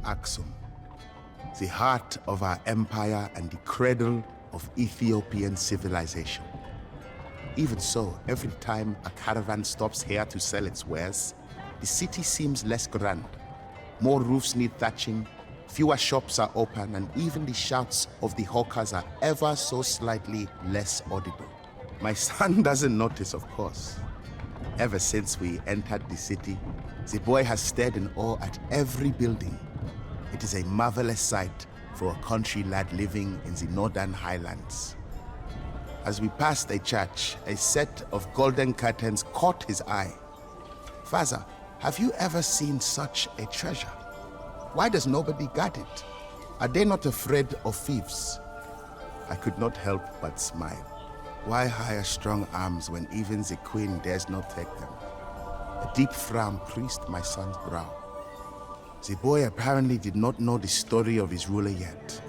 Aksum, the heart of our empire and the cradle of Ethiopian civilization. Even so, every time a caravan stops here to sell its wares, the city seems less grand. More roofs need thatching, fewer shops are open, and even the shouts of the hawkers are ever so slightly less audible. My son doesn't notice, of course. Ever since we entered the city, the boy has stared in awe at every building. It is a marvelous sight for a country lad living in the northern highlands. As we passed a church, a set of golden curtains caught his eye. Father, have you ever seen such a treasure? Why does nobody guard it? Are they not afraid of thieves? I could not help but smile. Why hire strong arms when even the queen dares not take them? A deep frown creased my son's brow. The boy apparently did not know the story of his ruler yet.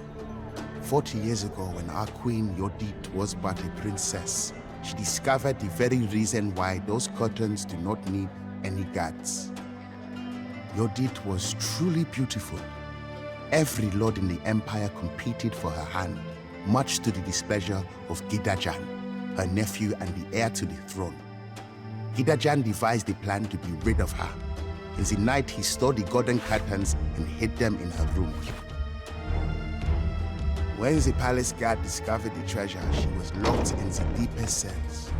40 years ago, when our queen Yodit was but a princess, she discovered the very reason why those curtains do not need any guards. Yodit was truly beautiful. Every lord in the empire competed for her hand, much to the displeasure of Gidajan, her nephew and the heir to the throne. Gidajan devised a plan to be rid of her. In the night, he stole the golden curtains and hid them in her room. When the palace guard discovered the treasure, she was locked in the deepest cells.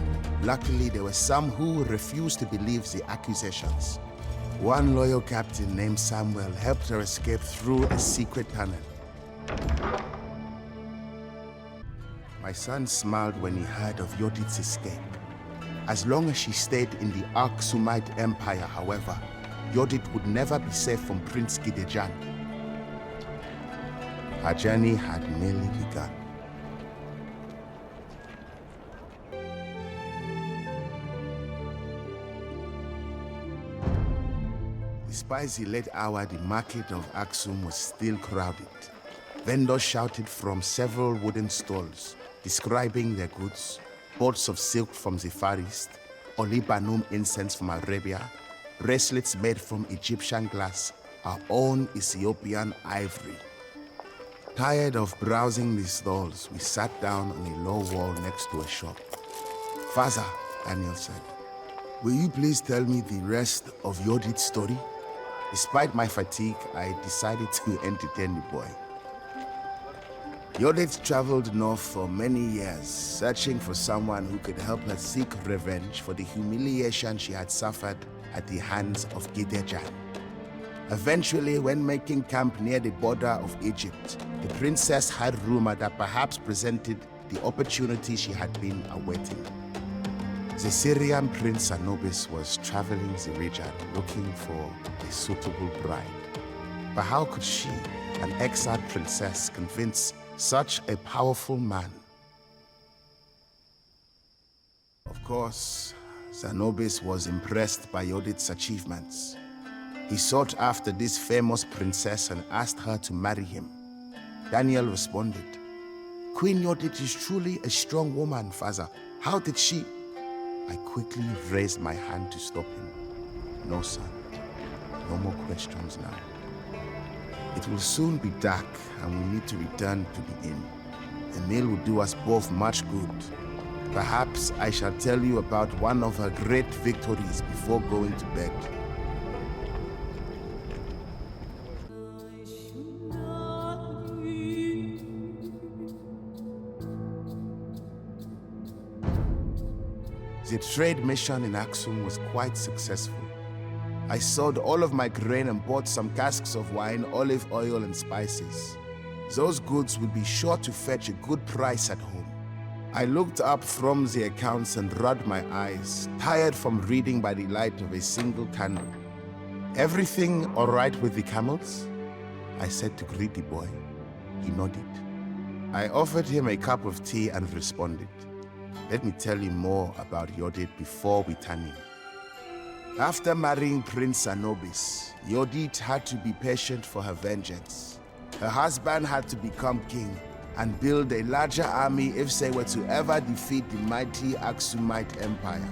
Luckily, there were some who refused to believe the accusations. One loyal captain named Samuel helped her escape through a secret tunnel. My son smiled when he heard of Yodit's escape. As long as she stayed in the Aksumite Empire, however, Yodit would never be safe from Prince Gidejan. Her journey had merely begun. Despite the late hour, the market of Aksum was still crowded. Vendors shouted from several wooden stalls, describing their goods: bolts of silk from the Far East, olibanum incense from Arabia, bracelets made from Egyptian glass, our own Ethiopian ivory. Tired of browsing the stalls, we sat down on a low wall next to a shop. Father, Daniel said, will you please tell me the rest of Yodit's story? Despite my fatigue, I decided to entertain the boy. Yodit traveled north for many years, searching for someone who could help her seek revenge for the humiliation she had suffered at the hands of Gidejan. Eventually, when making camp near the border of Egypt, the princess had rumored that perhaps presented the opportunity she had been awaiting. The Syrian Prince Anubis was traveling the region looking for a suitable bride. But how could she, an exiled princess, convince such a powerful man? Of course, Zanobis was impressed by Yodit's achievements. He sought after this famous princess and asked her to marry him. Daniel responded, Queen Yodit is truly a strong woman, Father. How did she? I quickly raised my hand to stop him. No, son. No more questions now. It will soon be dark and we need to return to the inn. The meal will do us both much good. Perhaps I shall tell you about one of her great victories before going to bed. The trade mission in Aksum was quite successful. I sold all of my grain and bought some casks of wine, olive oil, and spices. Those goods would be sure to fetch a good price at home. I looked up from the accounts and rubbed my eyes, tired from reading by the light of a single candle. Everything all right with the camels? I said to greet the boy. He nodded. I offered him a cup of tea and responded, let me tell you more about Yodit before we turn in. After marrying Prince Anubis, Yodit had to be patient for her vengeance. Her husband had to become king and build a larger army if they were to ever defeat the mighty Aksumite Empire.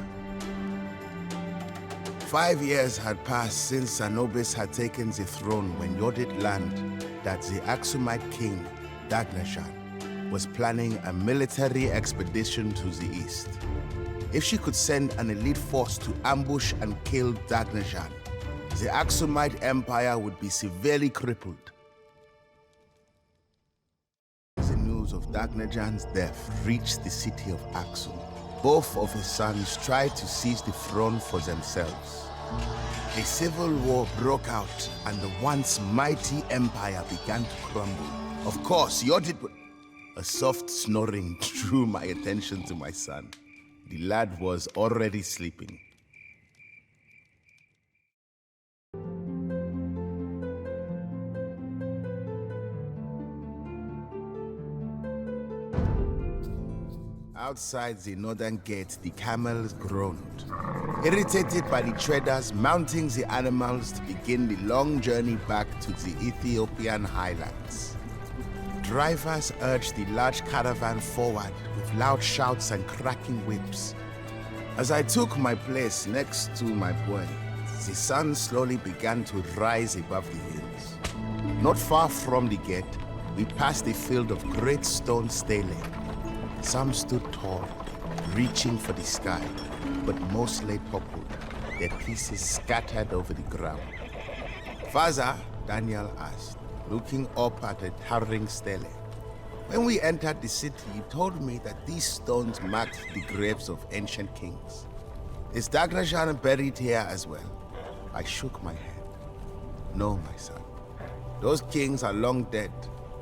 5 years had passed since Anubis had taken the throne when Yodit learned that the Aksumite king, Dagnajan, was planning a military expedition to the east. If she could send an elite force to ambush and kill Dagnajan, the Aksumite Empire would be severely crippled. The news of Dagnajan's death reached the city of Aksum. Both of his sons tried to seize the throne for themselves. A civil war broke out, and the once mighty empire began to crumble. Of course, Yodit would... A soft snoring drew my attention to my son. The lad was already sleeping. Outside the northern gate, the camels groaned, irritated by the traders mounting the animals to begin the long journey back to the Ethiopian highlands. Drivers urged the large caravan forward with loud shouts and cracking whips. As I took my place next to my boy, the sun slowly began to rise above the hills. Not far from the gate, we passed a field of great stone stelae. Some stood tall, reaching for the sky, but most lay toppled, their pieces scattered over the ground. Father, Daniel asked, looking up at a towering stele. When we entered the city, he told me that these stones marked the graves of ancient kings. Is Dagnajan buried here as well? I shook my head. No, my son. Those kings are long dead,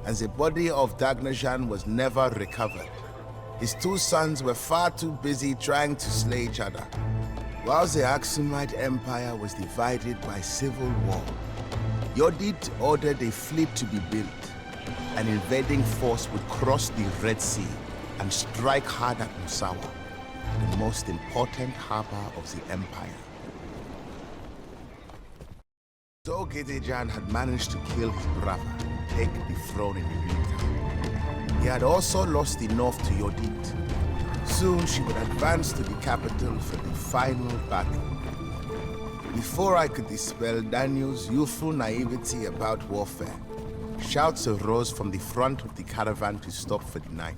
and the body of Dagnajan was never recovered. His two sons were far too busy trying to slay each other. While the Aksumite Empire was divided by civil war, Yodit ordered a fleet to be built. An invading force would cross the Red Sea and strike hard at Musawa, the most important harbor of the empire. So Gideon had managed to kill his brother and take the throne in the meantime. He had also lost the north to Yodit. Soon she would advance to the capital for the final battle. Before I could dispel Daniel's youthful naivety about warfare, shouts arose from the front of the caravan to stop for the night.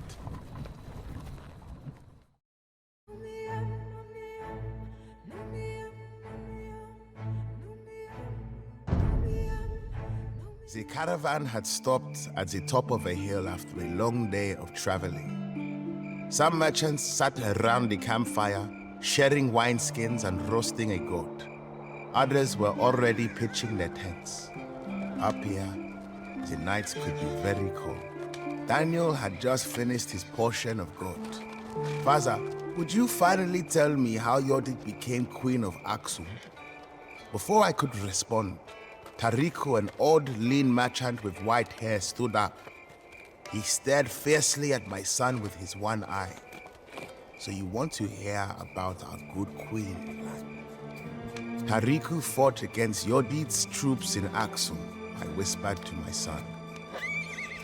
The caravan had stopped at the top of a hill after a long day of traveling. Some merchants sat around the campfire, sharing wineskins and roasting a goat. Others were already pitching their tents. Up here, the nights could be very cold. Daniel had just finished his portion of goat. Father, would you finally tell me how Yodit became queen of Aksum? Before I could respond, Tariku, an old, lean merchant with white hair, stood up. He stared fiercely at my son with his one eye. So you want to hear about our good queen? Tariku fought against Yodit's troops in Aksum, I whispered to my son.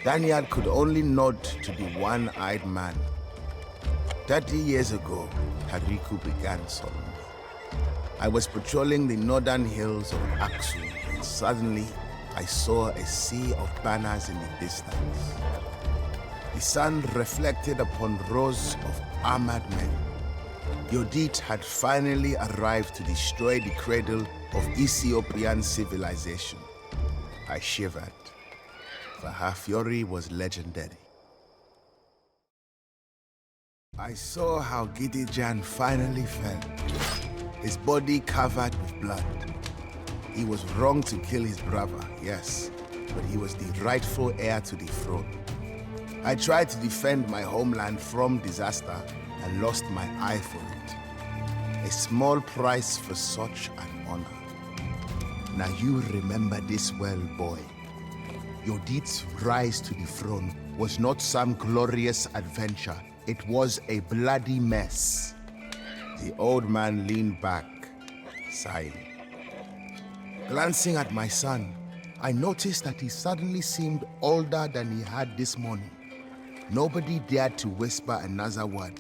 Daniel could only nod to the one-eyed man. 30 years ago, Tariku began solemnly. I was patrolling the northern hills of Aksum. Suddenly, I saw a sea of banners in the distance. The sun reflected upon rows of armored men. Yodit had finally arrived to destroy the cradle of Ethiopian civilization. I shivered, for her fury was legendary. I saw how Gideon finally fell, his body covered with blood. He was wrong to kill his brother, yes, but he was the rightful heir to the throne. I tried to defend my homeland from disaster and lost my eye for it. A small price for such an honor. Now you remember this well, boy. Yodit's rise to the throne was not some glorious adventure. It was a bloody mess. The old man leaned back, sighing. Glancing at my son, I noticed that he suddenly seemed older than he had this morning. Nobody dared to whisper another word.